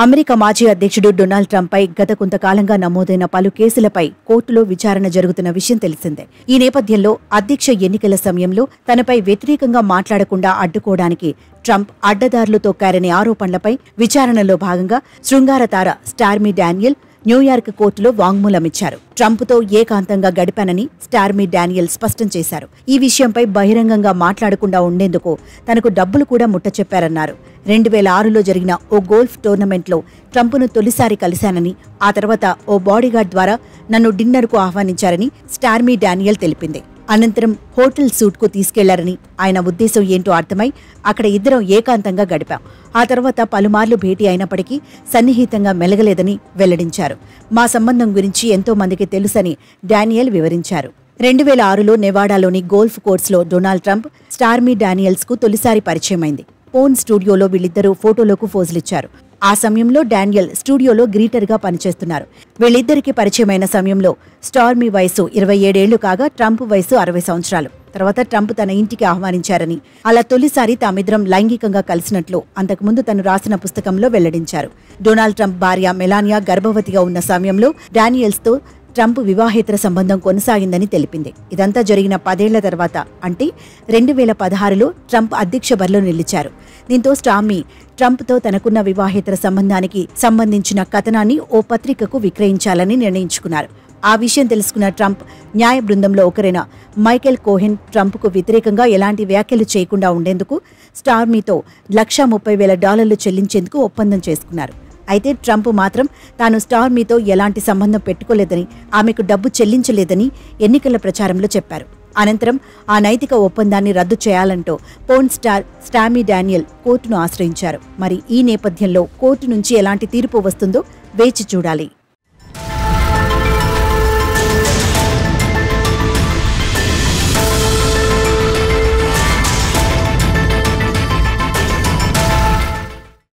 America మాజీ అధ్యక్షుడు Donald ట్రంప్పై గత కొంతకాలంగా నమోదైన పలు కేసులపై కోర్టులో విచారణ జరుగుతున్న విషయం తెలిసిందే. ఈ నేపథ్యంలో అధ్యక్ష ఎన్నికల సమయంలో తనపై వ్యతిరేకంగా మాట్లాడకుండా అడ్డుకోవడానికి ట్రంప్ అడ్డదారులు తొక్కారనే ఆరోపణలపై విచారణలో భాగంగా శృంగార తార స్టార్మీ డానియల్ న్యూయార్క్ కోర్టులో వాంగ్మూలమిచ్చారు. ట్రంప్తో ఏకాంతంగా గడిపానని స్టార్మీ డానియల్ స్పష్టం చేశారు. ఈ విషయంపై బహిరంగంగా మాట్లాడకుండా ఉండేందుకు తనకు డబ్బులు కూడా ముట్టచెప్పారన్నారు. 2006లో జరిగిన ఓ గోల్ఫ్ టోర్నమెంట్లో ట్రంప్ను తొలిసారి కలిశానని, ఆ తర్వాత ఓ బాడీగార్డ్ ద్వారా నన్ను డిన్నర్కు ఆహ్వానించారని స్టార్మీ డానియల్ తెలిపింది. అనంతరం హోటల్ సూట్కు తీసుకెళ్లారని, ఆయన ఉద్దేశం ఏంటో అర్థమై అక్కడ ఇద్దరం ఏకాంతంగా గడిపాం. ఆ తర్వాత పలుమార్లు భేటీ అయినప్పటికీ సన్నిహితంగా మెలగలేదని వెల్లడించారు. మా సంబంధం గురించి ఎంతో మందికి తెలుసని డానియల్ వివరించారు. 2006లో నెవాడాలోని గోల్ఫ్ కోర్సులో డొనాల్డ్ ట్రంప్ స్టార్మీ డానియల్స్కు తొలిసారి పరిచయమైంది. ఫోన్ స్టూడియోలో వీళ్ళిద్దరూ ఫోటోలకు ఫోజులిచ్చారు. ఆ సమయంలో డానియల్ స్టూడియోలో గ్రీటర్గా పనిచేస్తున్నారు. వీళ్ళిద్దరికీ పరిచయమైన సమయంలో స్టార్మీ వయసు 27 ఏళ్లు కాగా ట్రంప్ వయసు 60 సంవత్సరాలు. తర్వాత ట్రంప్ తన ఇంటికి ఆహ్వానించారని, అలా తొలిసారి తామిద్దరం లైంగికంగా కలిసినట్లు అంతకుముందు తను రాసిన పుస్తకంలో వెల్లడించారు. డొనాల్డ్ ట్రంప్ భార్య మెలానియా గర్భవతిగా ఉన్న సమయంలో డానియల్స్తో ట్రంప్ వివాహేతర సంబంధం కొనసాగిందని తెలిపింది. ఇదంతా జరిగిన 10 ఏళ్ల తర్వాత అంటే 2016లో ట్రంప్ అధ్యక్ష బరిలో నిలిచారు. దీంతో స్టార్మీ ట్రంప్తో తనకున్న వివాహేతర సంబంధానికి సంబంధించిన కథనాన్ని ఓ పత్రికకు విక్రయించాలని నిర్ణయించుకున్నారు. ఆ విషయం తెలుసుకున్న ట్రంప్ న్యాయ బృందంలో ఒకరైన మైకెల్ కోహెన్ ట్రంప్కు వ్యతిరేకంగా ఎలాంటి వ్యాఖ్యలు చేయకుండా ఉండేందుకు స్టార్మీతో $130,000 చెల్లించేందుకు ఒప్పందం చేసుకున్నారు. అయితే ట్రంప్ మాత్రం తాను స్టార్మీతో ఎలాంటి సంబంధం పెట్టుకోలేదని, ఆమెకు డబ్బు చెల్లించలేదని ఎన్నికల ప్రచారంలో చెప్పారు. అనంతరం ఆ నైతిక ఒప్పందాన్ని రద్దు చేయాలంటూ పోర్న్ స్టార్ స్టార్మీ డానియల్ కోర్టును ఆశ్రయించారు. మరి ఈ నేపథ్యంలో కోర్టు నుంచి ఎలాంటి తీర్పు వస్తుందో వేచి చూడాలి.